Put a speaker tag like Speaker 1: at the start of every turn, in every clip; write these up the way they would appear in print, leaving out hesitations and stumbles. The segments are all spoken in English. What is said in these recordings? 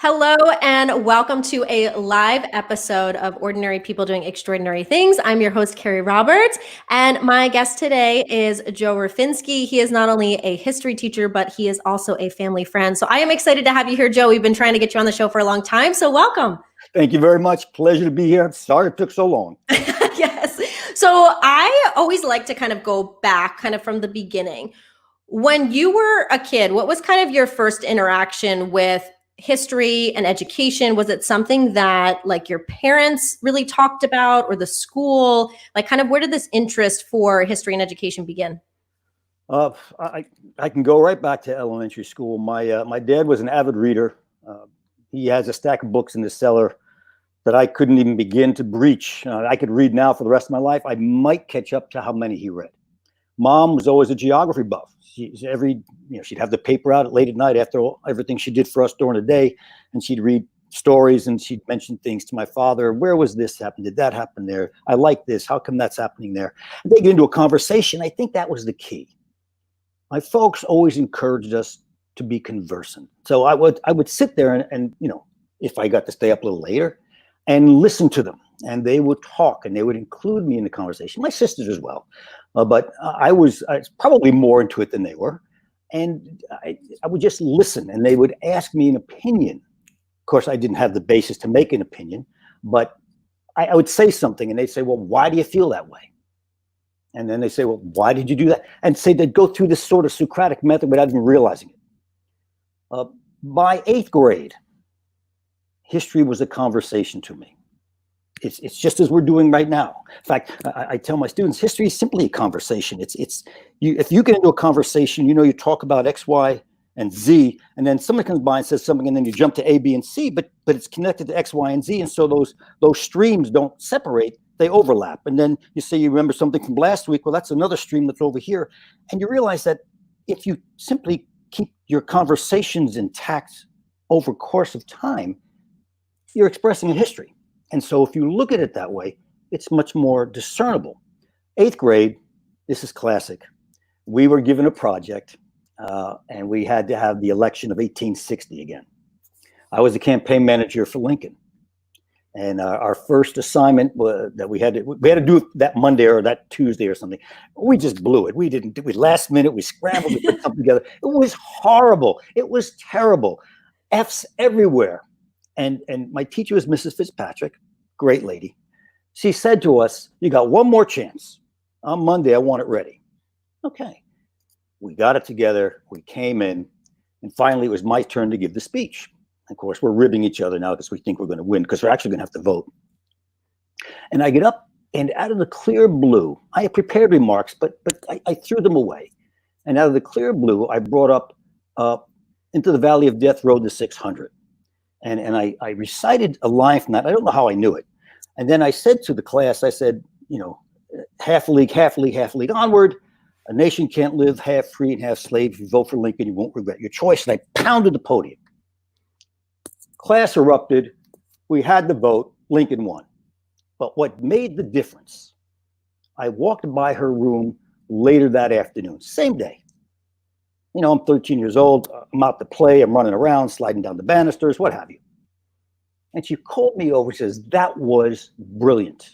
Speaker 1: Hello and welcome to a live episode of Ordinary People Doing Extraordinary Things. I'm your host, Carrie Roberts, and my guest today is Joe Refinski. He is not only a history teacher, but he is also a family friend. So I am excited to have you here, Joe. We've been trying to get you on the show for a long time, so welcome.
Speaker 2: Thank you very much. Pleasure to be here. Sorry it took so long.
Speaker 1: Yes. So I always like to kind of go back kind of from the beginning. When you were a kid, what was kind of your first interaction with history and education? Was it something that like your parents really talked about, or the school? Like kind of where did this interest for history and education begin?
Speaker 2: I can go right back to elementary school. My dad was an avid reader. He has a stack of books in the cellar that I couldn't even begin to breach. I could read now for the rest of my life. I might catch up to how many he read. Mom was always a geography buff. She'd have the paper out late at night after everything she did for us during the day, and she'd read stories and she'd mention things to my father. Where was this happen? Did that happen there? I like this. How come that's happening there? They get into a conversation. I think that was the key. My folks always encouraged us to be conversant. So I would sit there and if I got to stay up a little later and listen to them, and they would talk and they would include me in the conversation, my sisters as well. But I was probably more into it than they were. And I would just listen, and they would ask me an opinion. Of course, I didn't have the basis to make an opinion, but I would say something and they'd say, well, why do you feel that way? And then they say, well, why did you do that? And say they'd go through this sort of Socratic method without even realizing it. By 8th grade, history was a conversation to me. It's just as we're doing right now. In fact, I tell my students, history is simply a conversation. If you get into a conversation, you talk about X, Y, and Z, and then somebody comes by and says something, and then you jump to A, B, and C, but it's connected to X, Y, and Z, and so those streams don't separate, they overlap. And then you say you remember something from last week, well, that's another stream that's over here. And you realize that if you simply keep your conversations intact over a course of time, you're expressing a history. And so if you look at it that way, it's much more discernible. 8th grade, this is classic. We were given a project, and we had to have the election of 1860 again. I was the campaign manager for Lincoln. And our first assignment that we had to do it that Monday or that Tuesday or something. We just blew it. We didn't do it last minute. We scrambled to put something together. It was horrible. It was terrible. F's everywhere. And my teacher was Mrs. Fitzpatrick, great lady. She said to us, you got one more chance. On Monday, I want it ready. Okay. We got it together. We came in. And finally, it was my turn to give the speech. Of course, we're ribbing each other now because we think we're going to win, because we're actually going to have to vote. And I get up, and out of the clear blue, I had prepared remarks, but I threw them away. And out of the clear blue, I brought up into the Valley of Death Road to 600. And I recited a line from that. I don't know how I knew it. And then I said to the class, I said, half league, half league, half league onward. A nation can't live half free and half slave. If you vote for Lincoln, you won't regret your choice. And I pounded the podium. Class erupted. We had the vote. Lincoln won. But what made the difference, I walked by her room later that afternoon, same day. I'm 13 years old. I'm out to play. I'm running around, sliding down the banisters, what have you. And she called me over and says, that was brilliant.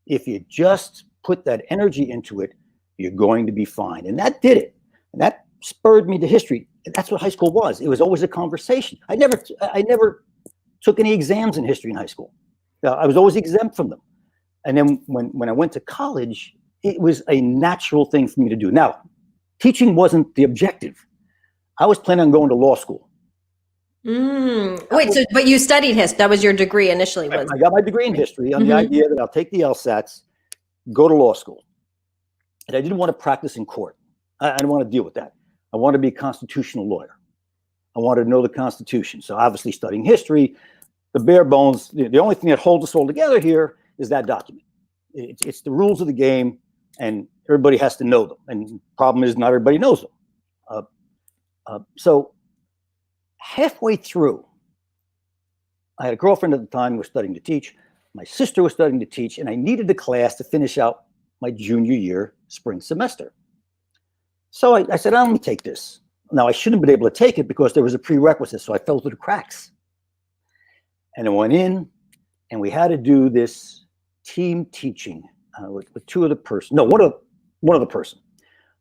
Speaker 2: If you just put that energy into it, you're going to be fine. And that did it. And that spurred me to history. That's what high school was. It was always a conversation. I never took any exams in history in high school. I was always exempt from them. And then when I went to college, it was a natural thing for me to do. Now, teaching wasn't the objective. I was planning on going to law school.
Speaker 1: Wait, but you studied history. That was your degree initially.
Speaker 2: I got my degree in history on the idea that I'll take the LSATs, go to law school. And I didn't want to practice in court. I didn't want to deal with that. I wanted to be a constitutional lawyer. I wanted to know the Constitution. So obviously studying history, the bare bones, the only thing that holds us all together here is that document. It's the rules of the game, and everybody has to know them. And the problem is not everybody knows them. So halfway through, I had a girlfriend at the time who was studying to teach. My sister was studying to teach, and I needed a class to finish out my junior year spring semester. So I said, let me take this. Now, I shouldn't have been able to take it because there was a prerequisite, so I fell through the cracks. And I went in, and we had to do this team teaching with two of the person. No, one of the person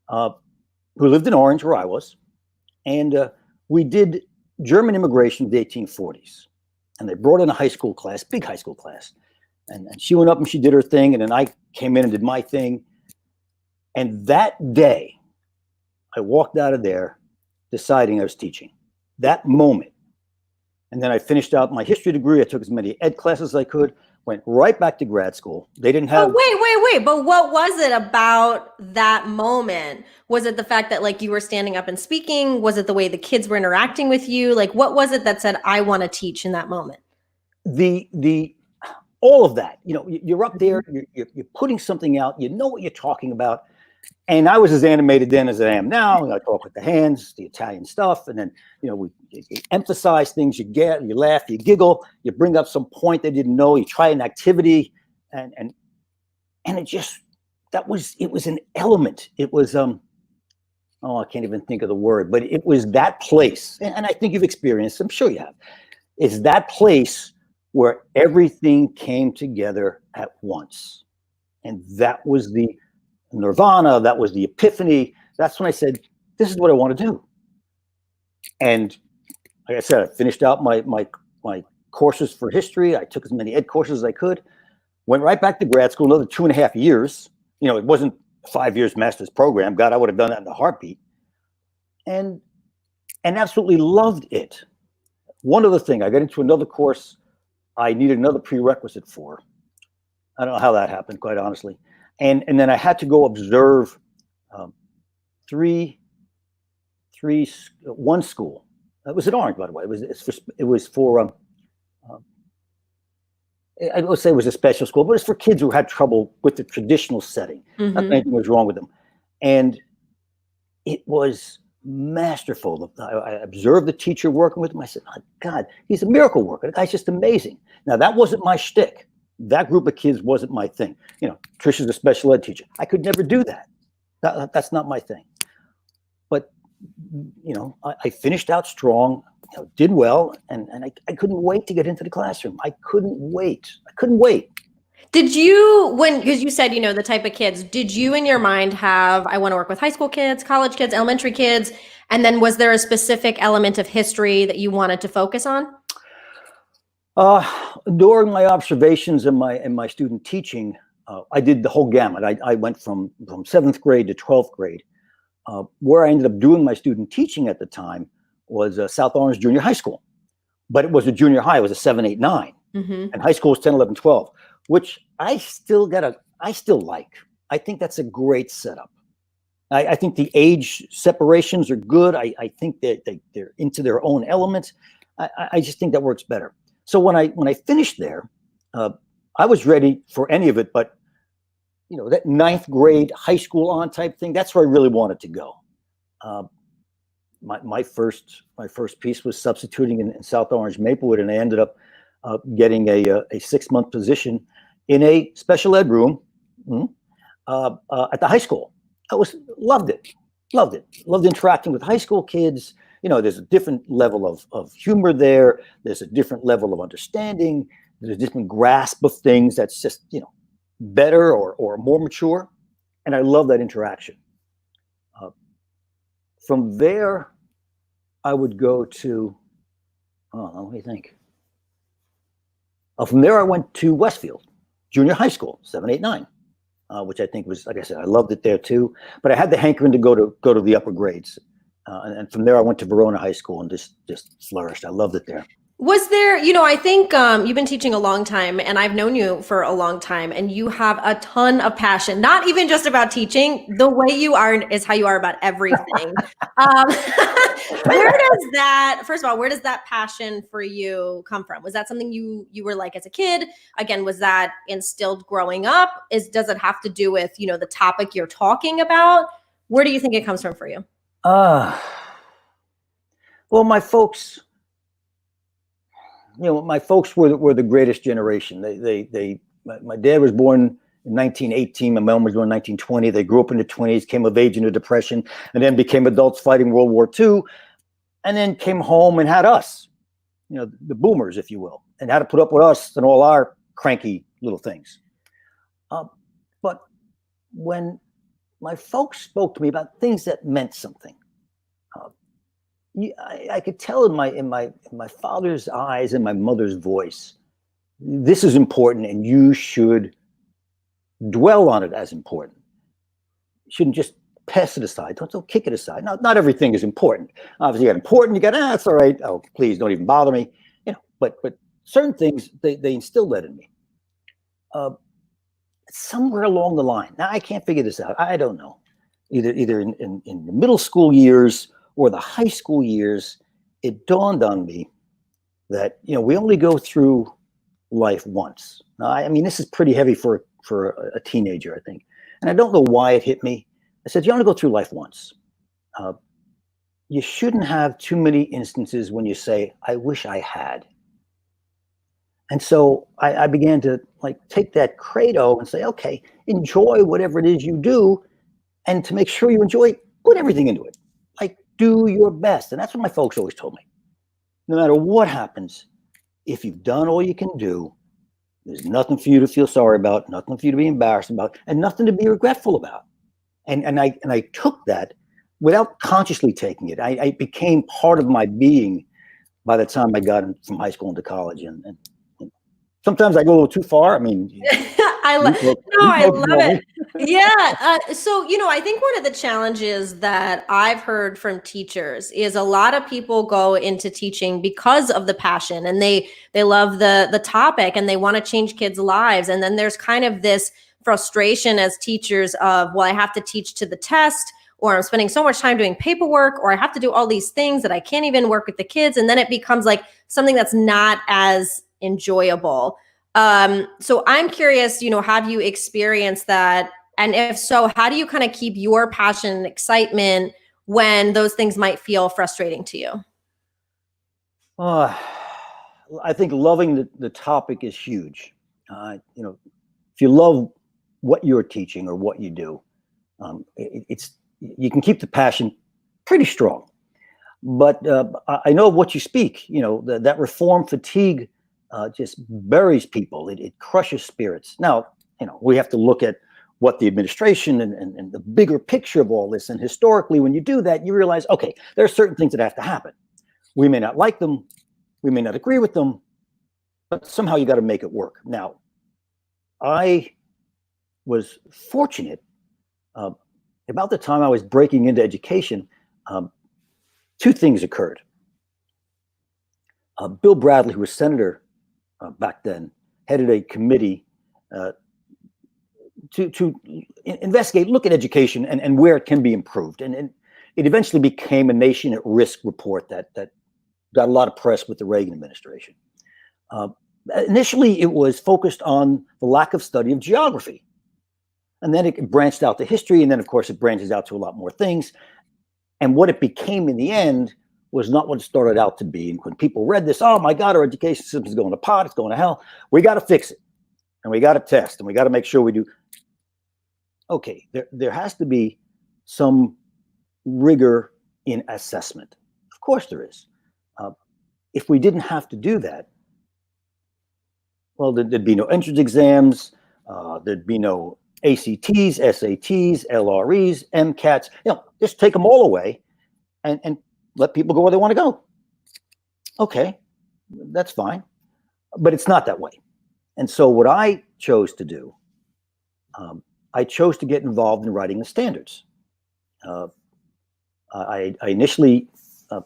Speaker 2: who lived in Orange, where I was, and we did German immigration of the 1840s. And they brought in a high school class, big high school class, and she went up and she did her thing, and then I came in and did my thing. And that day, I walked out of there deciding I was teaching. That moment. And then I finished out my history degree. I took as many ed classes as I could, went right back to grad school. They didn't have.
Speaker 1: Oh, wait. But what was it about that moment? Was it the fact that like you were standing up and speaking? Was it the way the kids were interacting with you? Like, what was it that said, I want to teach in that moment?
Speaker 2: All of that, you're up there, you're putting something out, you know what you're talking about. And I was as animated then as I am now. I talk with the hands, the Italian stuff. And then, you emphasize things, you laugh, you giggle, you bring up some point they didn't know, you try an activity. And it was an element. It was, I can't even think of the word, but it was that place. And I think you've experienced, I'm sure you have. It's that place where everything came together at once. And that was the nirvana, that was the epiphany. That's when I said, this is what I want to do. And like I said, I finished out my courses for history. I took as many ed courses as I could, went right back to grad school, another 2.5 years. It wasn't a 5 years master's program. God, I would have done that in a heartbeat. And absolutely loved it. One other thing, I got into another course I needed another prerequisite for. I don't know how that happened, quite honestly. And then I had to go observe one school. It was in Orange, by the way. It was for I would say it was a special school, but it's for kids who had trouble with the traditional setting.
Speaker 1: Mm-hmm.
Speaker 2: Not that anything was wrong with them. And it was masterful. I observed the teacher working with him. I said, oh, God, he's a miracle worker. The guy's just amazing. Now, that wasn't my shtick. That group of kids wasn't my thing. Trisha's a special ed teacher. I could never do that. That's not my thing. But, I finished out strong, did well, and I couldn't wait to get into the classroom. I couldn't wait.
Speaker 1: Did you, because you said, the type of kids, did you in your mind have, I want to work with high school kids, college kids, elementary kids, and then was there a specific element of history that you wanted to focus on?
Speaker 2: During my observations and my student teaching, I did the whole gamut. I went from 7th grade to 12th grade. Where I ended up doing my student teaching at the time was South Orange Junior High School. But it was a junior high. It was a 7, 8, 9. Mm-hmm. And high school was 10, 11, 12, which I still like. I think that's a great setup. I think the age separations are good. I think that they're into their own element. I just think that works better. So when I finished there, I was ready for any of it, but that 9th grade high school on type thing, that's where I really wanted to go. My first piece was substituting in South Orange Maplewood, and I ended up getting a 6-month position in a special ed room at the high school. Loved it. Loved interacting with high school kids. There's a different level of humor there. There's a different level of understanding. There's a different grasp of things that's just, better or more mature. And I love that interaction. From there, I would go to, what do you think? From there, I went to Westfield Junior High School, 7, 8, 9. Which I think was, like I said, I loved it there too. But I had the hankering to go to the upper grades, and from there I went to Verona High School and just flourished. I loved it there.
Speaker 1: Was there, I think you've been teaching a long time, and I've known you for a long time, and you have a ton of passion, not even just about teaching. The way you are is how you are about everything. First of all, where does that passion for you come from? Was that something you were like as a kid? Again, was that instilled growing up? Does it have to do with, the topic you're talking about? Where do you think it comes from for you?
Speaker 2: Well, my folks, my folks were the greatest generation. My dad was born in 1918. My mom was born in 1920. They grew up in the 20s, came of age in the Depression, and then became adults fighting World War II, and then came home and had us. the boomers, if you will, and had to put up with us and all our cranky little things. But when my folks spoke to me about things that meant something, I could tell in my father's eyes and my mother's voice, this is important, and you should dwell on it as important. You shouldn't just pass it aside. Don't kick it aside. Not everything is important. Obviously, you got important. You got, it's all right. Oh, please don't even bother me. But certain things they instilled that in me. Somewhere along the line, now I can't figure this out. I don't know. Either in the middle school years or the high school years, it dawned on me that we only go through life once. Now, I mean, this is pretty heavy for a teenager, I think, and I don't know why it hit me. I said, you only go through life once. You shouldn't have too many instances when you say, I wish I had. And so I began to take that credo and say, okay, enjoy whatever it is you do. And to make sure you enjoy it, put everything into it. Do your best. And that's what my folks always told me. No matter what happens, if you've done all you can do, there's nothing for you to feel sorry about, nothing for you to be embarrassed about, and nothing to be regretful about. And I took that without consciously taking it. I became part of my being by the time I got from high school into college. And sometimes I go a little too far. I mean,
Speaker 1: I love it. Yeah. So, I think one of the challenges that I've heard from teachers is a lot of people go into teaching because of the passion, and they love the topic, and they want to change kids' lives. And then there's kind of this frustration as teachers of, well, I have to teach to the test, or I'm spending so much time doing paperwork, or I have to do all these things that I can't even work with the kids. And then it becomes like something that's not as enjoyable. So I'm curious, have you experienced that? And if so, how do you kind of keep your passion and excitement when those things might feel frustrating to you?
Speaker 2: I think loving the topic is huge. If you love what you're teaching or what you do, you can keep the passion pretty strong. But I know of what you speak. That reform fatigue just buries people. It crushes spirits. Now, we have to look at what the administration and the bigger picture of all this. And historically, when you do that, you realize, okay, there are certain things that have to happen. We may not like them. We may not agree with them, but somehow you got to make it work. Now, I was fortunate. About the time I was breaking into education, two things occurred. Bill Bradley, who was senator back then, headed a committee to investigate, look at education and where it can be improved. And it eventually became a Nation at Risk report that got a lot of press with the Reagan administration. Initially, it was focused on the lack of study of geography. And then it branched out to history. And then, of course, it branches out to a lot more things. And what it became in the end was not what it started out to be. And when people read this, oh, my God, our education system is going to pot, it's going to hell. We got to fix it. And we got to test. And we got to make sure we do. Okay, there has to be some rigor in assessment. Of course there is. If we didn't have to do that, well, there'd be no entrance exams. There'd be no ACTs, SATs, LREs, MCATs. Just take them all away and let people go where they want to go. Okay, that's fine. But it's not that way. And so what I chose to do, I chose to get involved in writing the standards. I initially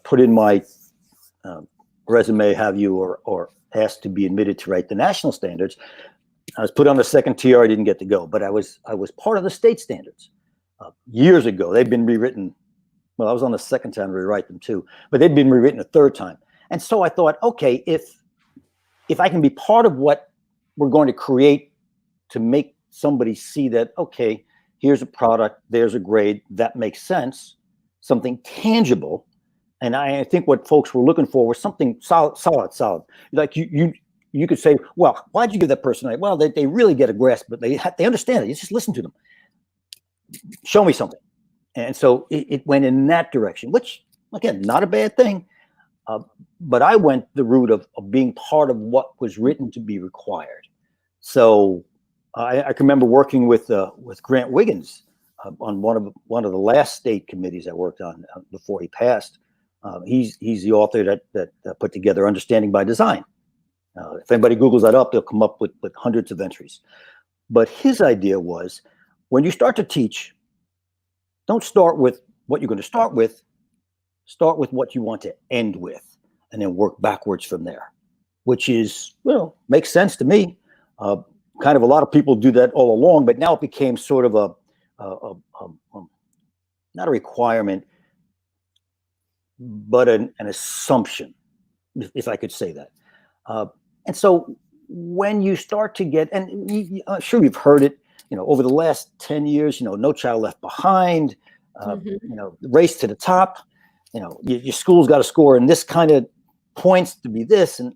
Speaker 2: put in my resume, have you, or asked to be admitted to write the national standards. I was put on the second tier. I didn't get to go, but I was part of the state standards years ago. They've been rewritten. Well, I was on the second time to rewrite them too, but they'd been rewritten a third time. And so I thought, okay, if I can be part of what we're going to create to make somebody see that, okay, here's a product, there's a grade, that makes sense, something tangible. And I think what folks were looking for was something solid. Like you could say, well, why'd you give that person a? Well, they really get a grasp, but they understand it. You just listen to them. Show me something. And so it went in that direction, which, again, not a bad thing. but I went the route of being part of what was written to be required. So I can remember working with Grant Wiggins on one of the last state committees I worked on before he passed. He's the author that put together Understanding by Design. If anybody Googles that up, they'll come up with hundreds of entries. But his idea was, when you start to teach, don't start with what you're going to start with what you want to end with, and then work backwards from there, which is, makes sense to me. Kind of a lot of people do that all along, but now it became sort of not a requirement, but an assumption, if I could say that. And so when you start to get, and I'm sure you've heard it, over the last 10 years, No Child Left Behind, Race to the Top, your school's got to score in this kind of points to be this. And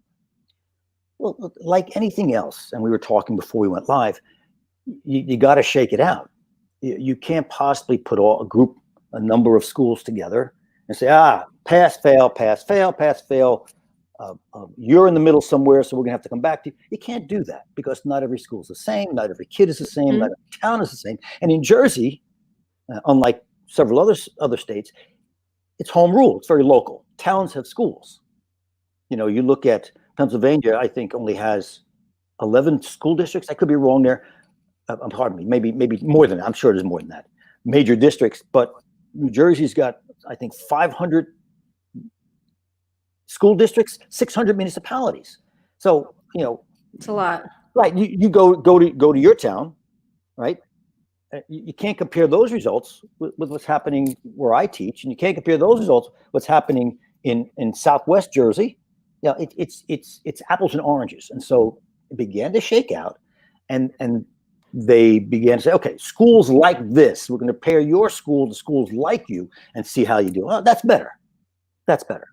Speaker 2: well, like anything else, and we were talking before we went live, you got to shake it out. You can't possibly put a number of schools together and say, pass, fail, pass, fail, pass, fail. You're in the middle somewhere, so we're going to have to come back to you. You can't do that, because not every school is the same. Not every kid is the same. Not every town is the same. And in Jersey, unlike several other states, it's home rule. It's very local. Towns have schools. You look at Pennsylvania, I think only has 11 school districts. I could be wrong there. Pardon me, maybe more than that. I'm sure there's more than that. Major districts, but New Jersey's got, I think, 500 school districts, 600 municipalities. So,
Speaker 1: it's a lot.
Speaker 2: Right. You go to your town, right? You can't compare those results with what's happening where I teach, and you can't compare those results what's happening in Southwest Jersey. It's apples and oranges. And so it began to shake out, and they began to say, okay, schools like this, we're going to pair your school to schools like you and see how you do. Well, that's better. That's better.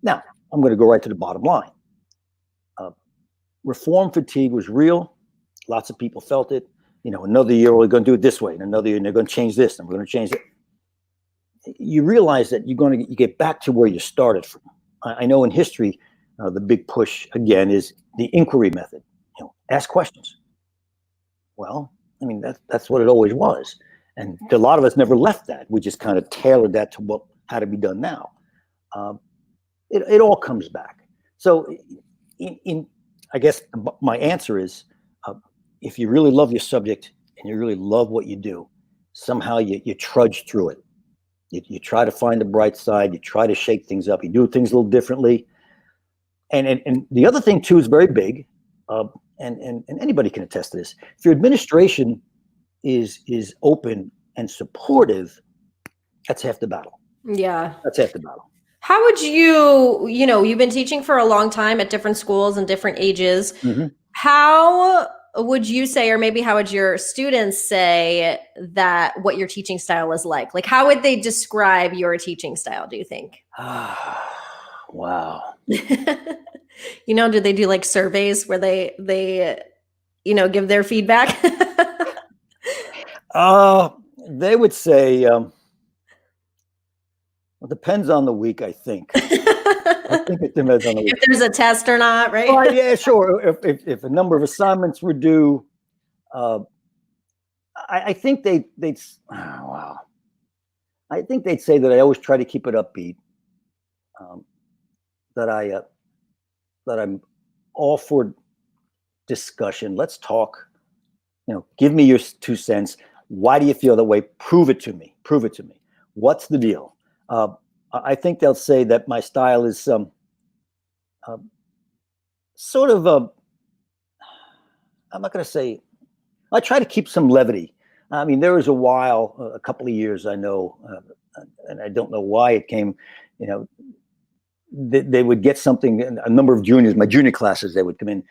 Speaker 2: Now, I'm going to go right to the bottom line. Reform fatigue was real. Lots of people felt it. Another year we're going to do it this way, and another year they're going to change this, and we're going to change it. You realize that you get back to where you started from. I know in history, the big push again is the inquiry method. Ask questions. Well, I mean, that's what it always was, and a lot of us never left that. We just kind of tailored that to what had to be done now. It all comes back. So, I guess my answer is, if you really love your subject and you really love what you do, somehow you trudge through it. You try to find the bright side. You try to shake things up. You do things a little differently. And the other thing too is very big, and anybody can attest to this. If your administration is open and supportive, that's half the battle.
Speaker 1: Yeah,
Speaker 2: that's half the battle.
Speaker 1: How would you've been teaching for a long time at different schools and different ages. Mm-hmm. How would you say, or maybe how would your students say that what your teaching style is like? Like, how would they describe your teaching style, do you think?
Speaker 2: Wow.
Speaker 1: Do they do like surveys where they give their feedback?
Speaker 2: They would say, it depends on the week, I think. I think it depends on the week.
Speaker 1: If there's a test or not, right?
Speaker 2: Well, yeah, sure. If a number of assignments were due, I think they'd wow. I think they'd say that I always try to keep it upbeat. That I'm all for discussion. Let's talk. Give me your 2 cents. Why do you feel that way? Prove it to me. Prove it to me. What's the deal? I think they'll say that my style is sort of I'm not going to say, I try to keep some levity. I mean, there was a while, a couple of years, I know, and I don't know why it came, they would get something, a number of juniors, my junior classes, they would come in,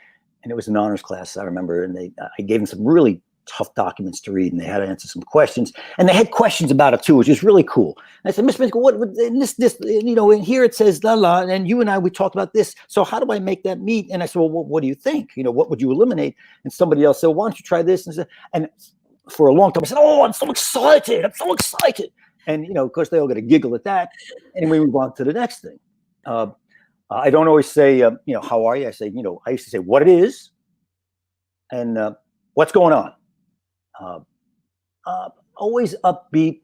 Speaker 2: and it was an honors class, I remember, and I gave them some really tough documents to read, and they had to answer some questions, and they had questions about it too, which is really cool. And I said, Miss Misko, what this, and here it says la la, and you and I, we talked about this. So how do I make that meet? And I said, well, what do you think? What would you eliminate? And somebody else said, why don't you try this? And for a long time, I said, oh, I'm so excited. I'm so excited. And, of course, they all got a giggle at that. And we move on to the next thing. I don't always say, how are you? I say, I used to say what it is and what's going on. Always upbeat.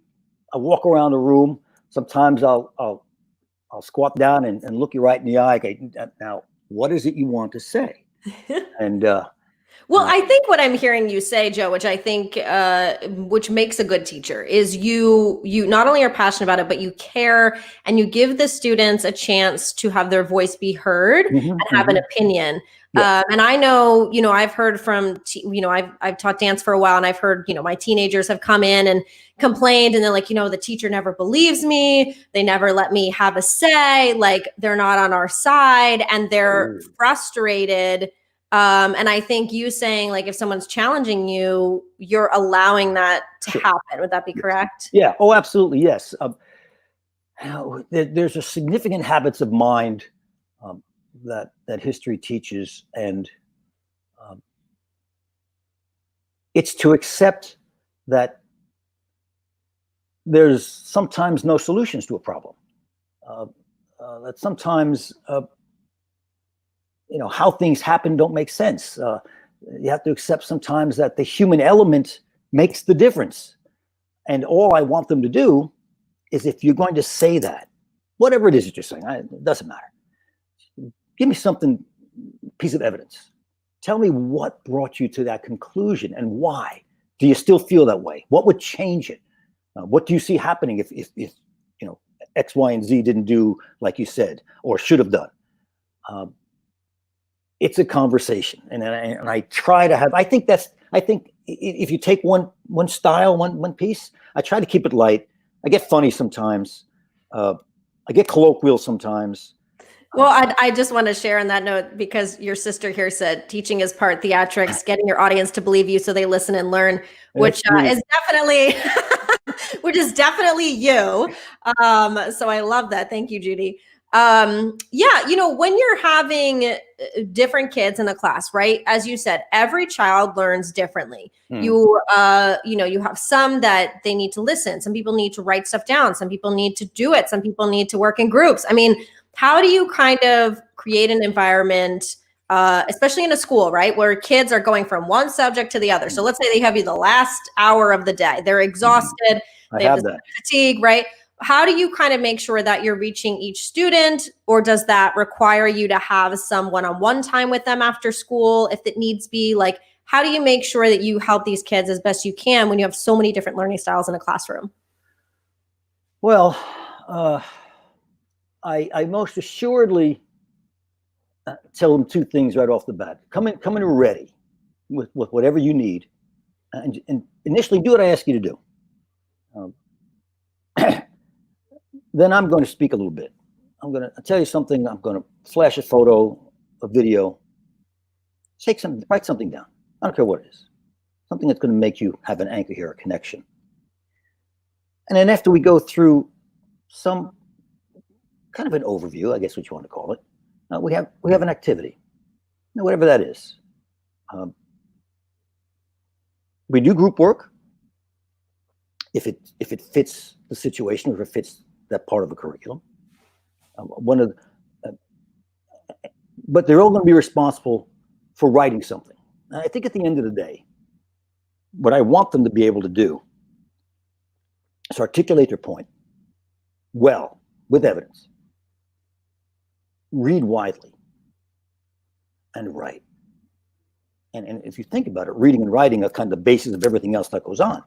Speaker 2: I walk around the room. Sometimes I'll squat down and look you right in the eye. Okay, now, what is it you want to say? And
Speaker 1: well, I think what I'm hearing you say, Joe, which I think, which makes a good teacher, is you not only are passionate about it, but you care and you give the students a chance to have their voice be heard and have an opinion.
Speaker 2: Yeah.
Speaker 1: And I know, I've heard from, I've taught dance for a while, and I've heard, my teenagers have come in and complained, and they're like, the teacher never believes me. They never let me have a say. Like, they're not on our side, and they're frustrated. And I think you saying, like, if someone's challenging you, you're allowing that to happen. Would that be correct?
Speaker 2: Yeah. Oh, absolutely. Yes. There's a significant habits of mind that history teaches, and it's to accept that there's sometimes no solutions to a problem. That sometimes how things happen don't make sense. You have to accept sometimes that the human element makes the difference. And all I want them to do is, if you're going to say that, whatever it is that you're saying, it doesn't matter. Give me something, piece of evidence. Tell me what brought you to that conclusion and why. Do you still feel that way? What would change it? What do you see happening if X, Y, and Z didn't do like you said or should have done? It's a conversation, and I try to have. I think if you take one style, one piece, I try to keep it light. I get funny sometimes. I get colloquial sometimes.
Speaker 1: Well, I just want to share on that note, because your sister here said teaching is part theatrics, getting your audience to believe you so they listen and learn, which is definitely which is definitely you. So I love that. Thank you, Judy. When you're having different kids in a class, right? As you said, every child learns differently. You have some that they need to listen. Some people need to write stuff down. Some people need to do it. Some people need to work in groups. I mean, how do you kind of create an environment, especially in a school, right, where kids are going from one subject to the other? So let's say they have you the last hour of the day. They're exhausted. They have this fatigue, right? How do you kind of make sure that you're reaching each student, or does that require you to have some one-on-one time with them after school if it needs be? Like, how do you make sure that you help these kids as best you can when you have so many different learning styles in a classroom?
Speaker 2: Well, I most assuredly tell them two things right off the bat. Come in ready with whatever you need, and initially do what I ask you to do. Then I'm going to speak a little bit. I'm going to tell you something. I'm going to flash a photo, a video, write something down. I don't care what it is. Something that's going to make you have an anchor here, a connection. And then after we go through some kind of an overview, I guess what you want to call it, we have an activity, whatever that is. We do group work if it fits the situation, or if it fits that part of the curriculum. But they're all going to be responsible for writing something. And I think at the end of the day, what I want them to be able to do is articulate their point well, with evidence, read widely, and write. And if you think about it, reading and writing are kind of the basis of everything else that goes on.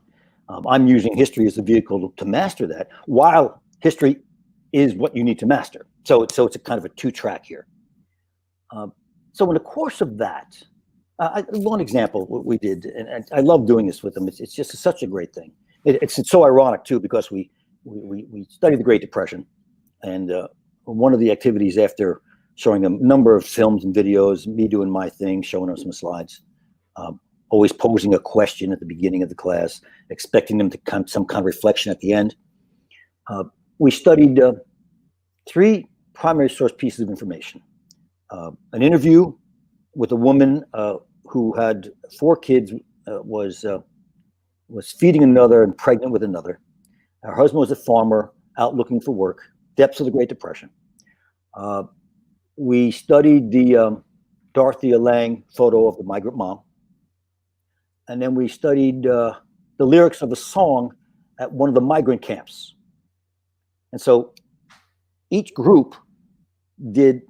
Speaker 2: I'm using history as a vehicle to master that, while history is what you need to master. So it's a kind of a two-track here. So in the course of that, one example we did, and I love doing this with them. It's just such a great thing. It's so ironic too, because we studied the Great Depression, and one of the activities, after showing them a number of films and videos, me doing my thing, showing them some slides, always posing a question at the beginning of the class, expecting them to come some kind of reflection at the end. We studied 3 primary source pieces of information. An interview with a woman who had 4 kids, was feeding another and pregnant with another. Her husband was a farmer out looking for work, depths of the Great Depression. we studied the Dorothea Lange photo of the migrant mom. And then we studied the lyrics of a song at one of the migrant camps. And so each group did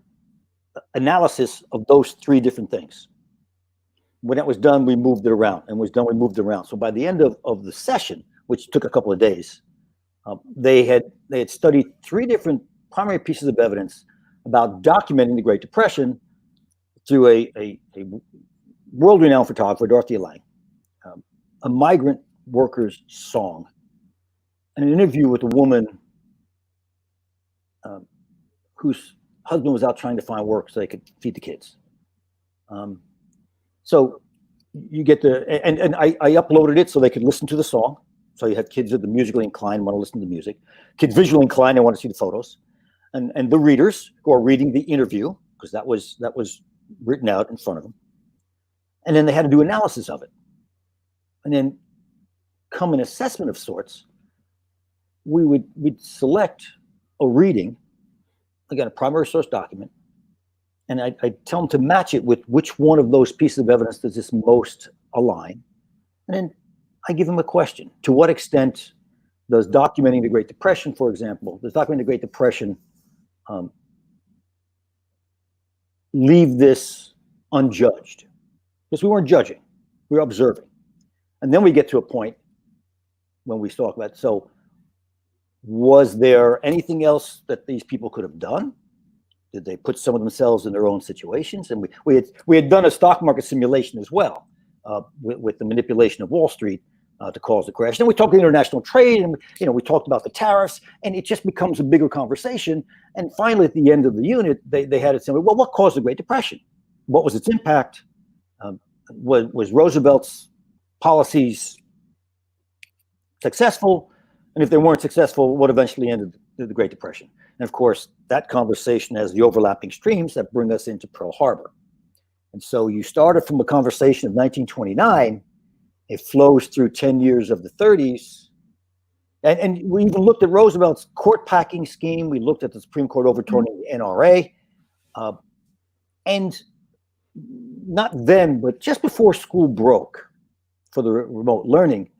Speaker 2: analysis of those three different things. When that was done, we moved it around, and was done, we moved it around. So by the end of the session, which took a couple of days, they had studied three different primary pieces of evidence about documenting the Great Depression through a world-renowned photographer, Dorothea Lange, a migrant worker's song, and an interview with a woman whose husband was out trying to find work so they could feed the kids. So you get and I uploaded it so they could listen to the song. So you had kids that are musically inclined, want to listen to the music, kids visually inclined, and want to see the photos, and the readers who are reading the interview, because that was written out in front of them. And then they had to do analysis of it. And then come an assessment of sorts, we'd select a reading, again, a primary source document, and I'd tell them to match it with which one of those pieces of evidence does this most align. And then I give them a question. To what extent does documenting the Great Depression, for example, does documenting the Great Depression leave this unjudged? Because we weren't judging, we were observing. And then we get to a point when we talk about, so was there anything else that these people could have done? Did they put some of themselves in their own situations? And we had done a stock market simulation as well, with the manipulation of Wall Street to cause the crash. Then we talked international trade, and we talked about the tariffs, and it just becomes a bigger conversation. And finally, at the end of the unit, they had it say, well, what caused the Great Depression? What was its impact? Was Roosevelt's policies successful? And if they weren't successful, what eventually ended the Great Depression? And of course, that conversation has the overlapping streams that bring us into Pearl Harbor. And so you started from a conversation of 1929, it flows through 10 years of the 30s. And we even looked at Roosevelt's court packing scheme. We looked at the Supreme Court overturning the NRA. And not then, but just before school broke for the remote learning,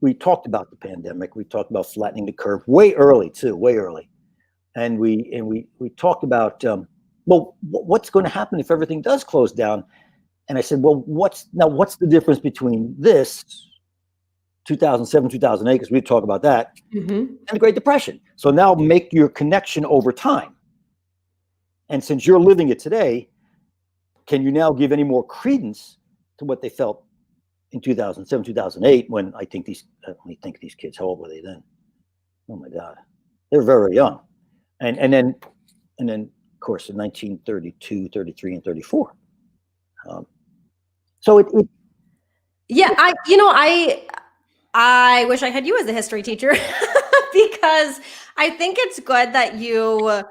Speaker 2: we talked about the pandemic. We talked about flattening the curve way early, too, way early. And we talked about, well, what's going to happen if everything does close down? And I said, well, what's the difference between this, 2007, 2008, because we talk about that, and the Great Depression? So now make your connection over time. And since you're living it today, can you now give any more credence to what they felt in 2007, 2008, when I think these kids, how old were they then? Oh my God, they're very young. And then of course in 1932, 33, and 34. So
Speaker 1: yeah, I wish I had you as a history teacher because I think it's good that you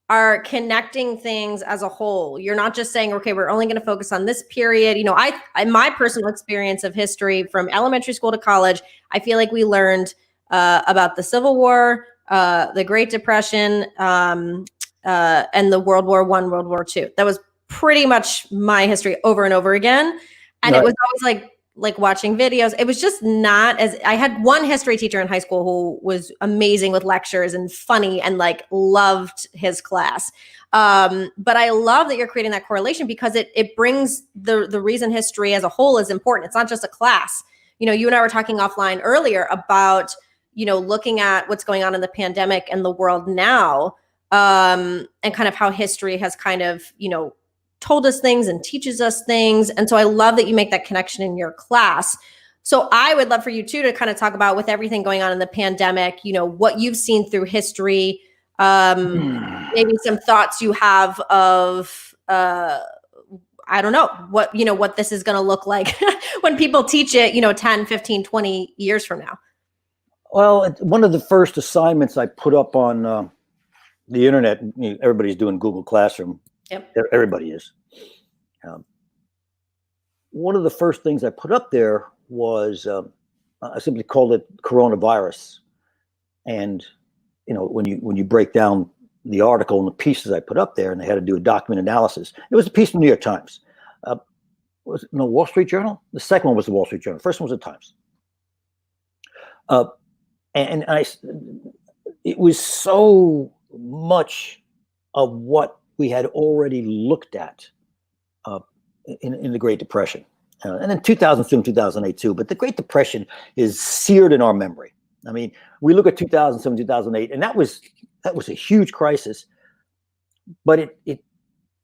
Speaker 1: are connecting things as a whole. You're not just saying, okay, we're only going to focus on this period. My personal experience of history from elementary school to college, I feel like we learned about the Civil War, the Great Depression, and the World War I, World War II. That was pretty much my history over and over again. And It was always like watching videos. It was just not as, I had one history teacher in high school who was amazing with lectures and funny and loved his class. But I love that you're creating that correlation because it brings the reason history as a whole is important. It's not just a class. You and I were talking offline earlier about, looking at what's going on in the pandemic and the world now, and kind of how history has kind of, told us things and teaches us things. And so I love that you make that connection in your class. So I would love for you too to kind of talk about, with everything going on in the pandemic, what you've seen through history, maybe some thoughts you have of, I don't know, what this is going to look like when people teach it, 10, 15, 20 years from now.
Speaker 2: Well, one of the first assignments I put up on the internet, everybody's doing Google Classroom. Yep. Everybody is. One of the first things I put up there was I simply called it coronavirus. And when you break down the article and the pieces I put up there, and they had to do a document analysis. It was a piece from the New York Times. Was it the Wall Street Journal? The second one was the Wall Street Journal. The first one was the Times. It was so much of what we had already looked at in the Great Depression. And then 2007, 2008 too, but the Great Depression is seared in our memory. I mean, we look at 2007, 2008, and that was a huge crisis, but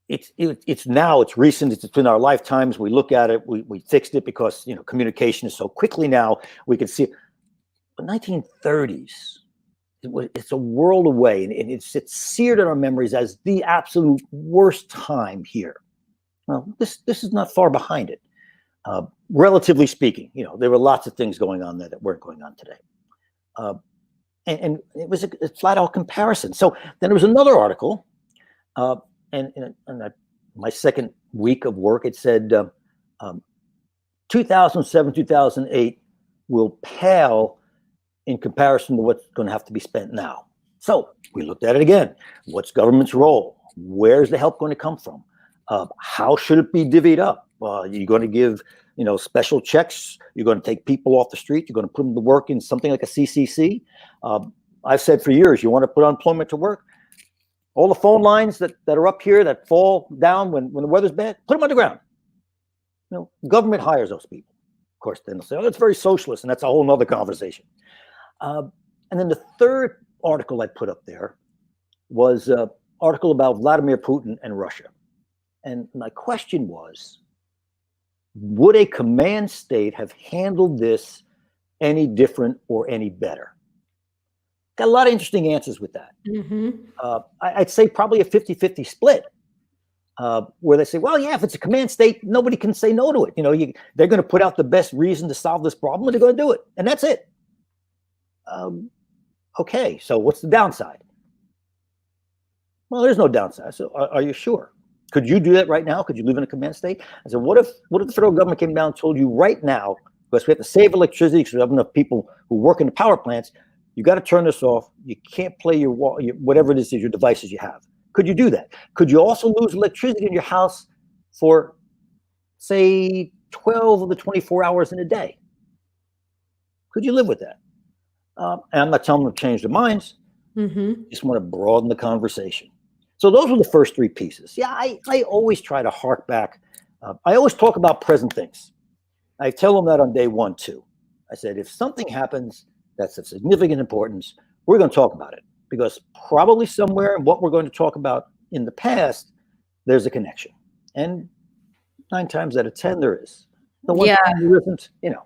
Speaker 2: it's now, it's recent, it's in our lifetimes. We look at it, we fixed it because, you know, communication is so quickly now, we can see it. But 1930s, it's a world away, and it's seared in our memories as the absolute worst time here. Well, this is not far behind it. Relatively speaking, you know, there were lots of things going on there that weren't going on today. And it was a flat out comparison. So then there was another article, my second week of work, it said 2007, 2008 will pale in comparison to what's going to have to be spent now. So we looked at it again. What's government's role? Where's the help going to come from? How should it be divvied up? You're going to give, you know, special checks. You're going to take people off the street. You're going to put them to work in something like a CCC. I've said for years, you want to put unemployment to work. All the phone lines that are up here that fall down when the weather's bad, put them underground. You know, government hires those people. Of course, then they'll say, oh, that's very socialist, and that's a whole nother conversation. And then the third article I put up there was an article about Vladimir Putin and Russia. And my question was, would a command state have handled this any different or any better? Got a lot of interesting answers with that.
Speaker 1: Mm-hmm.
Speaker 2: I'd say probably a 50-50 split, where they say, well, yeah, if it's a command state, nobody can say no to it. You know, they're going to put out the best reason to solve this problem, and they're going to do it. And that's it. Okay, so what's the downside? Well, there's no downside. So are you sure? Could you do that right now? Could you live in a command state? I said, what if the federal government came down and told you right now, because we have to save electricity because we have enough people who work in the power plants, you got to turn this off. You can't play your whatever it is, your devices you have. Could you do that? Could you also lose electricity in your house for, say, 12 of the 24 hours in a day? Could you live with that? And I'm not telling them to change their minds.
Speaker 1: Mm-hmm.
Speaker 2: Just want to broaden the conversation. So those were the first three pieces. Yeah, I always try to hark back. I always talk about present things. I tell them that on day 1, too. I said, if something happens that's of significant importance, we're going to talk about it. Because probably somewhere in what we're going to talk about in the past, there's a connection. And 9 times out of 10, there is. The one time there isn't, you know.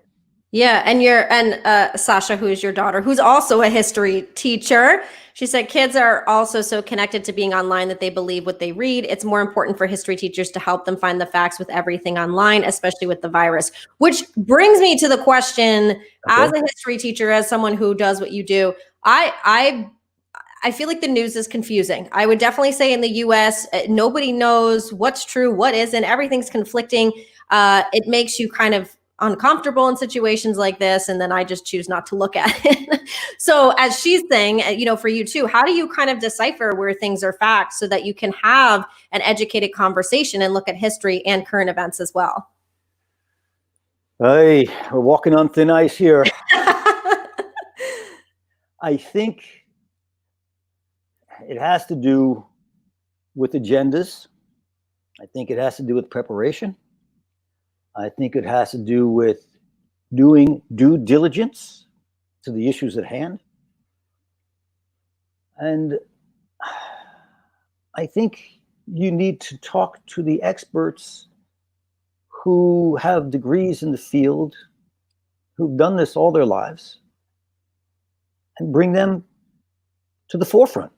Speaker 1: Yeah, and Sasha, who is your daughter, who's also a history teacher, she said kids are also so connected to being online that they believe what they read. It's more important for history teachers to help them find the facts with everything online, especially with the virus. Which brings me to the question, as a history teacher, as someone who does what you do, I feel like the news is confusing. I would definitely say in the US, nobody knows what's true, what isn't. Everything's conflicting. It makes you kind of uncomfortable in situations like this, and then I just choose not to look at it. So as she's saying, you know, for you too, how do you kind of decipher where things are facts so that you can have an educated conversation and look at history and current events as well?
Speaker 2: Hey, we're walking on thin ice here. I think it has to do with agendas. I think it has to do with preparation. I think it has to do with doing due diligence to the issues at hand. And I think you need to talk to the experts who have degrees in the field, who've done this all their lives, and bring them to the forefront.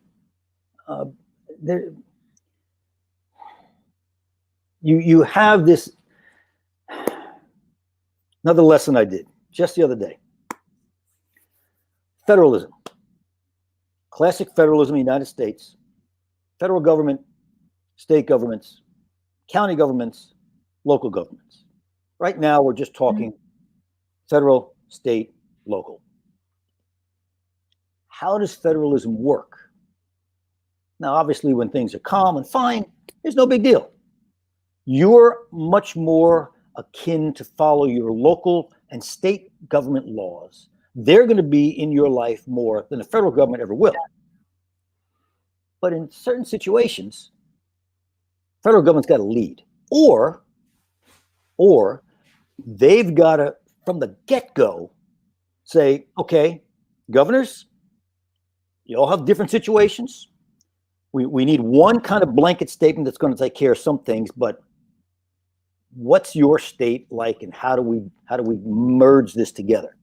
Speaker 2: You have this. Another lesson I did just the other day. Federalism. Classic federalism in the United States. Federal government, state governments, county governments, local governments. Right now, we're just talking federal, state, local. How does federalism work? Now, obviously, when things are calm and fine, there's no big deal. You're much more akin to follow your local and state government laws. They're going to be in your life more than the federal government ever will. But in certain situations, federal government's got to lead, or they've got to, from the get-go, say, okay, governors, you all have different situations. We need one kind of blanket statement that's going to take care of some things, but what's your state like, and how do we merge this together?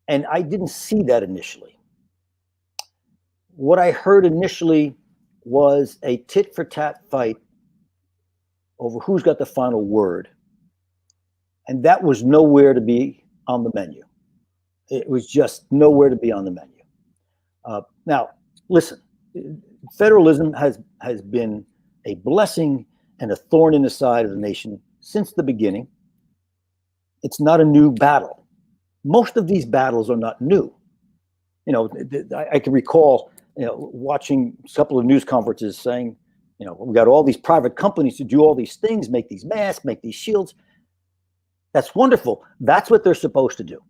Speaker 2: And I didn't see that initially. What I heard initially was a tit for tat fight over who's got the final word. And that was nowhere to be on the menu. It was just nowhere to be on the menu. Now, listen, federalism has been a blessing and a thorn in the side of the nation since the beginning. It's not a new battle. Most of these battles are not new. I can recall, watching a couple of news conferences saying, we got all these private companies to do all these things, make these masks, make these shields. That's wonderful. That's what they're supposed to do.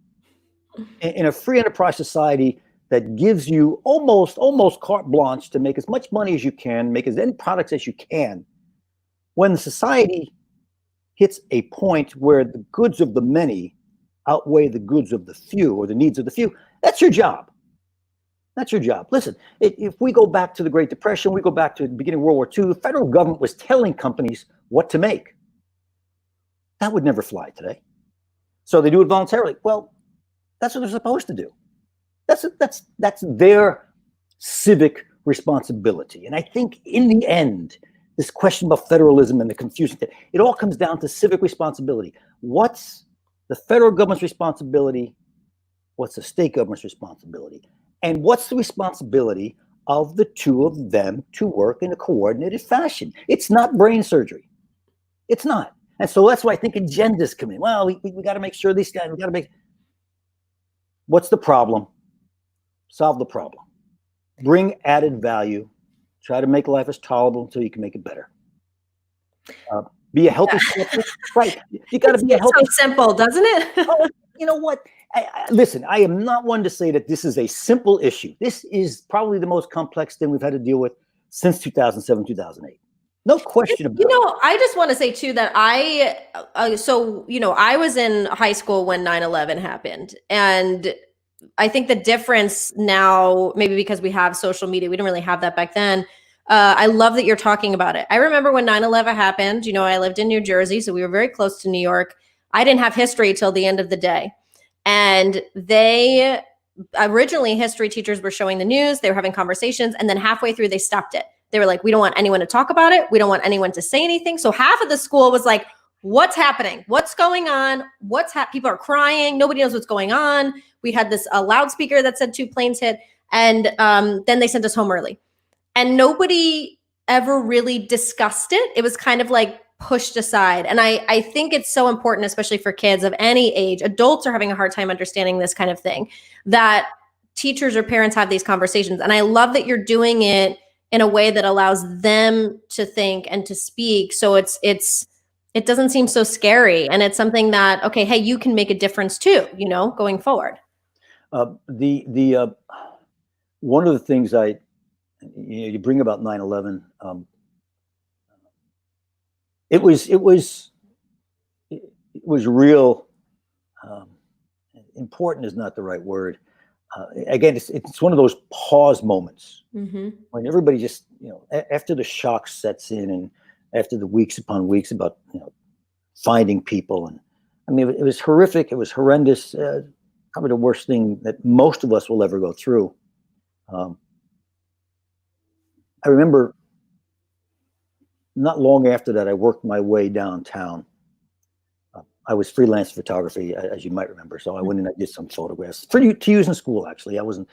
Speaker 2: In a free enterprise society that gives you almost carte blanche to make as much money as you can, make as many products as you can, when the society hits a point where the goods of the many outweigh the goods of the few, or the needs of the few, that's your job. That's your job. Listen, if we go back to the Great Depression, we go back to the beginning of World War II, the federal government was telling companies what to make. That would never fly today. So they do it voluntarily. Well, that's what they're supposed to do. That's their civic responsibility. And I think in the end, this question about federalism and the confusion, it all comes down to civic responsibility. What's the federal government's responsibility? What's the state government's responsibility? And what's the responsibility of the two of them to work in a coordinated fashion? It's not brain surgery. It's not. And so that's why I think agendas come in. Well, we got to make sure these guys, we got to make. What's the problem? Solve the problem. Bring added value. Try to make life as tolerable until you can make it better. Be a healthy skeptic. Right. You got to be a healthy.
Speaker 1: It sounds simple, doesn't it?
Speaker 2: Oh, you know what? Listen, I am not one to say that this is a simple issue. This is probably the most complex thing we've had to deal with since 2007, 2008. No question about it.
Speaker 1: I just want to say too that I was in high school when 9/11 happened. And I think the difference now, maybe because we have social media, we didn't really have that back then. I love that you're talking about it. I remember when 9/11 happened, I lived in New Jersey, so we were very close to New York. I didn't have history till the end of the day. And originally history teachers were showing the news, they were having conversations, and then halfway through they stopped it. They were like, we don't want anyone to talk about it. We don't want anyone to say anything. So half of the school was like, what's happening? What's going on? People are crying. Nobody knows what's going on. We had this loudspeaker that said 2 planes hit. And then they sent us home early. And nobody ever really discussed it. It was kind of like pushed aside. And I think it's so important, especially for kids of any age. Adults are having a hard time understanding this kind of thing, that teachers or parents have these conversations. And I love that you're doing it in a way that allows them to think and to speak. So it doesn't seem so scary. And it's something that, okay, hey, you can make a difference too, going forward.
Speaker 2: One of the things you bring about 9/11, it was real. Important is not the right word. Again, it's one of those pause moments when everybody just, after the shock sets in, and after the weeks upon weeks about, finding people. And I mean, it was horrific. It was horrendous. Probably the worst thing that most of us will ever go through. I remember not long after that, I worked my way downtown. I was freelance photography, as you might remember. So I went in and I did some photographs to use in school. Actually, I wasn't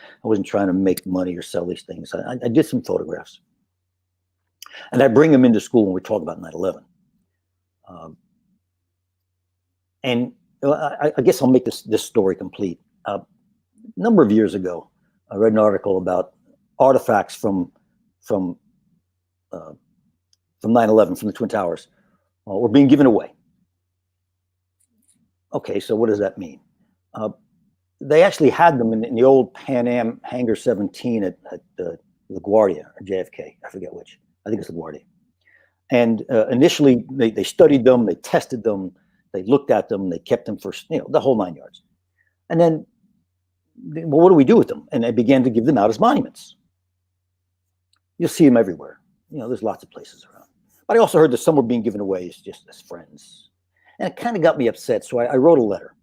Speaker 2: trying to make money or sell these things. I did some photographs, and I bring them into school when we talk about 9/11. And I guess I'll make this story complete. A number of years ago, I read an article about artifacts from from 9/11, from the Twin Towers, were being given away. Okay, so what does that mean? They actually had them in the old Pan Am Hangar 17 at LaGuardia or JFK. I forget which. I think it's LaGuardia. And initially, they studied them, they tested them, they looked at them, they kept them for, the whole 9 yards. And then, well, what do we do with them? And they began to give them out as monuments. You'll see them everywhere. There's lots of places around. But I also heard that some were being given away as friends. And it kind of got me upset. So I wrote a letter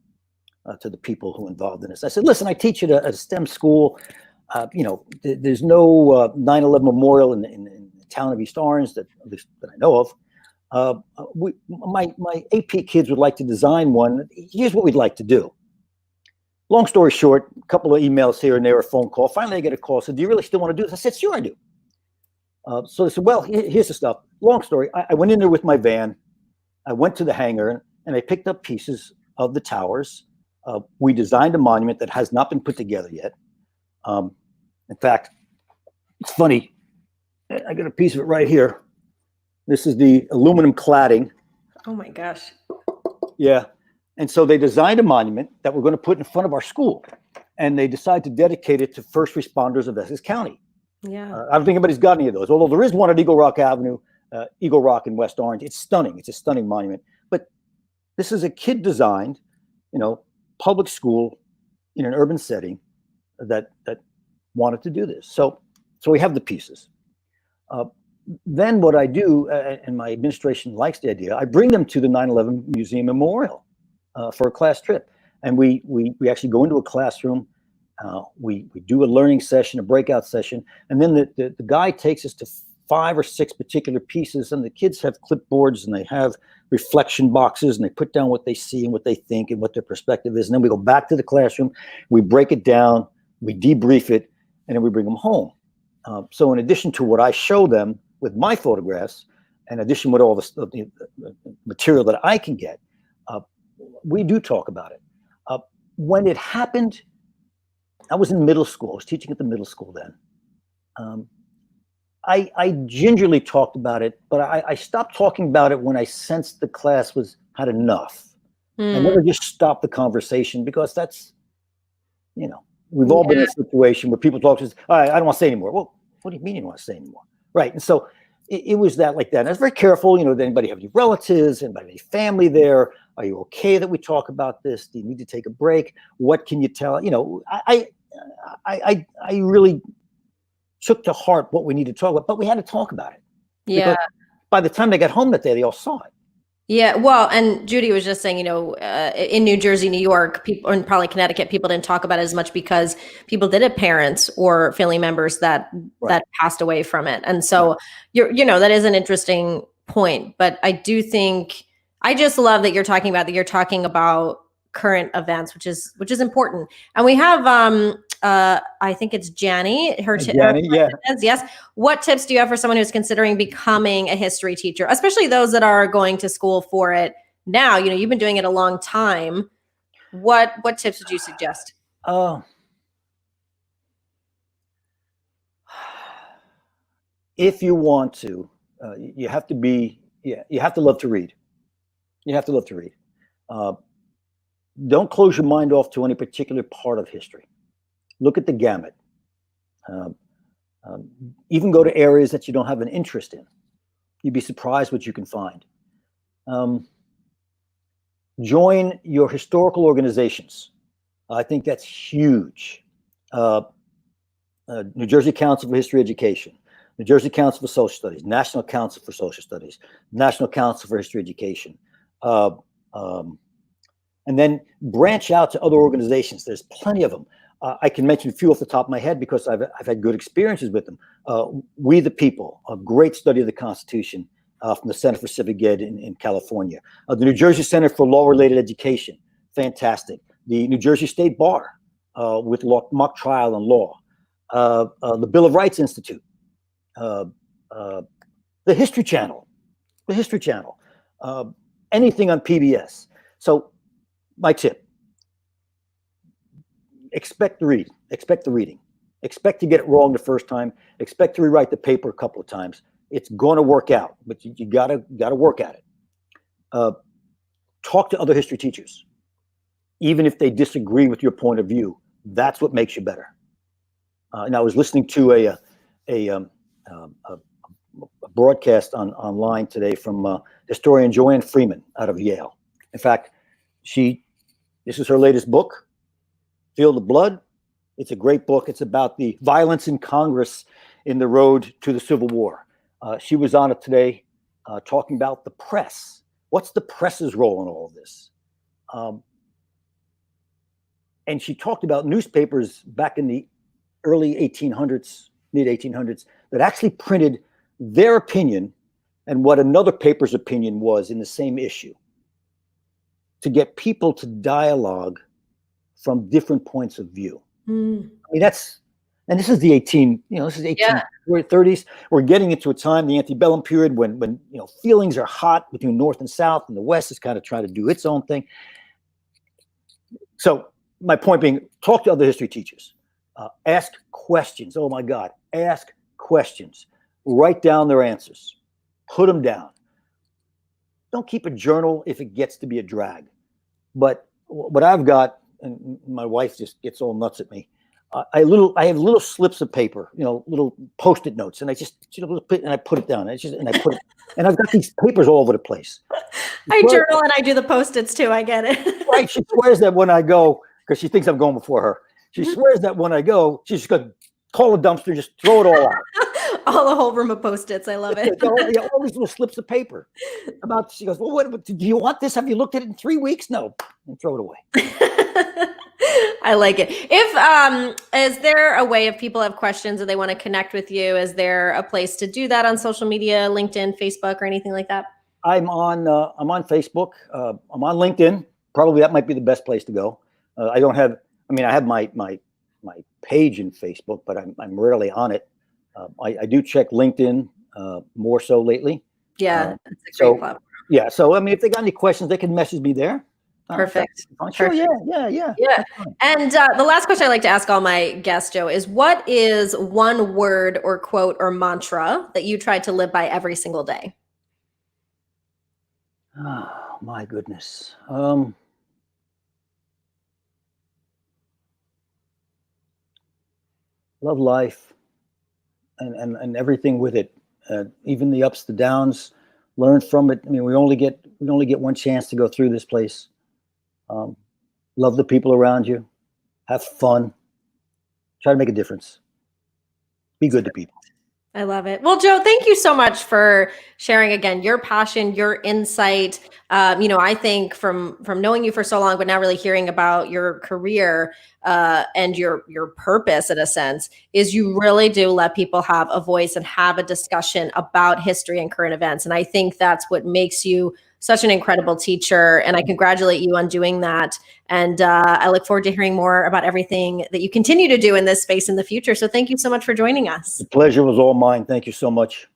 Speaker 2: to the people who involved in this. I said, listen, I teach at a STEM school. There's no 9/11 memorial in the town of East Orange at least that I know of. My AP kids would like to design one. Here's what we'd like to do. Long story short, a couple of emails here and there, a phone call. Finally, I get a call. So do you really still want to do this? I said, sure, I do. So they said, well, here's the stuff. Long story. I went in there with my van. I went to the hangar and I picked up pieces of the towers. We designed a monument that has not been put together yet. In fact, it's funny. I got a piece of it right here. This is the aluminum cladding.
Speaker 1: Oh my gosh.
Speaker 2: Yeah. And so they designed a monument that we're going to put in front of our school. And they decided to dedicate it to first responders of Essex County.
Speaker 1: Yeah.
Speaker 2: I don't think anybody's got any of those, although there is one at Eagle Rock Avenue, Eagle Rock in West Orange. It's stunning. It's a stunning monument. But this is a kid designed, public school in an urban setting that wanted to do this. So we have the pieces. Then what I do, and my administration likes the idea, I bring them to the 9/11 Museum Memorial for a class trip. And we actually go into a classroom. We do a learning session, a breakout session, and then the guy takes us to 5 or 6 particular pieces, and the kids have clipboards and they have reflection boxes, and they put down what they see and what they think and what their perspective is. And then we go back to the classroom, we break it down, we debrief it, and then we bring them home. So in addition to what I show them with my photographs, in addition with all the material that I can get, we do talk about it. When it happened, I was in middle school. I was teaching at the middle school then. I gingerly talked about it, but I stopped talking about it when I sensed the class had enough. I never just stopped the conversation because that's, we've all been in a situation where people talk to us, all right, I don't want to say anymore. Well, what do you mean you don't want to say anymore? Right. And so it was like that. And I was very careful, did anybody have any relatives, anybody, any family there? Are you okay that we talk about this? Do you need to take a break? What can you tell? I really took to heart what we need to talk about, but we had to talk about it.
Speaker 1: Yeah.
Speaker 2: Because by the time they got home that day, they all saw it.
Speaker 1: Yeah, well, and Judy was just saying, in New Jersey, New York, people, and probably Connecticut, people didn't talk about it as much because people did have parents or family members that passed away from it. And so that is an interesting point. But I do think, I just love that you're talking about current events, which is important. And we have I think it's Janny. Yes. What tips do you have for someone who's considering becoming a history teacher, especially those that are going to school for it now? You've been doing it a long time. What tips would you suggest?
Speaker 2: If you want to, you have to love to read. You have to love to read. Don't close your mind off to any particular part of history. Look at the gamut. Even go to areas that you don't have an interest in. You'd be surprised what you can find. Join your historical organizations. I think that's huge. New Jersey Council for History Education, New Jersey Council for Social Studies, National Council for Social Studies, National Council for History Education. And then branch out to other organizations. There's plenty of them. I can mention a few off the top of my head because I've had good experiences with them. We the People, a great study of the Constitution from the Center for Civic Ed in California. The New Jersey Center for Law-Related Education, fantastic. The New Jersey State Bar with mock trial and law. The Bill of Rights Institute. The History Channel. Anything on PBS. So my tip. Expect the reading. Expect to get it wrong the first time. Expect to rewrite the paper a couple of times. It's going to work out, but you gotta work at it. Talk to other history teachers, even if they disagree with your point of view. That's what makes you better. And I was listening to a broadcast online today from historian Joanne Freeman out of Yale. In fact, this is her latest book, Field of Blood. It's a great book. It's about the violence in Congress in the road to the Civil War. She was on it today talking about the press. What's the press's role in all of this? And she talked about newspapers back in the early 1800s, mid 1800s, that actually printed their opinion and what another paper's opinion was in the same issue, to get people to dialogue from different points of view. I mean, and this is the 1830s. We're getting into a time, the antebellum period, when feelings are hot between North and South, and the West is kind of trying to do its own thing. So my point being, talk to other history teachers, ask questions. Oh my God, ask questions. Write down their answers, put them down. Don't keep a journal if it gets to be a drag. But what I've got, and my wife just gets all nuts at me, I have little slips of paper, little Post-it notes, and I just and I put it down. And I've got these papers all over the place.
Speaker 1: I journal and I do the Post-its too. I get it.
Speaker 2: Right. She swears that when I go, because she thinks I'm going before her, she swears that when I go, she's just going to call a dumpster, just throw it all out.
Speaker 1: All a whole room of Post-its. I love it.
Speaker 2: all these little slips of paper. She goes, well, what, do you want this? Have you looked at it in 3 weeks? No. And throw it away.
Speaker 1: I like it. Is there a way, if people have questions or they want to connect with you, is there a place to do that on social media, LinkedIn, Facebook, or anything like that?
Speaker 2: I'm on Facebook. I'm on LinkedIn. Probably that might be the best place to go. I have my page in Facebook, but I'm rarely on it. I do check LinkedIn more so lately.
Speaker 1: Yeah, that's a great platform.
Speaker 2: Yeah. So, if they got any questions, they can message me there.
Speaker 1: Perfect.
Speaker 2: Sure.
Speaker 1: Perfect.
Speaker 2: Yeah.
Speaker 1: And the last question I like to ask all my guests, Joe, is what is one word or quote or mantra that you try to live by every single day?
Speaker 2: Oh, my goodness. Love life and everything with it, even the ups, the downs. Learn from it. We only get one chance to go through this place. Love the people around you. Have fun. Try to make a difference. Be good to people.
Speaker 1: I love it. Well, Joe, thank you so much for sharing again your passion, your insight. I think from knowing you for so long, but now really hearing about your career and your purpose, in a sense, is you really do let people have a voice and have a discussion about history and current events. And I think that's what makes you such an incredible teacher. And I congratulate you on doing that. And I look forward to hearing more about everything that you continue to do in this space in the future. So thank you so much for joining us.
Speaker 2: The pleasure was all mine. Thank you so much.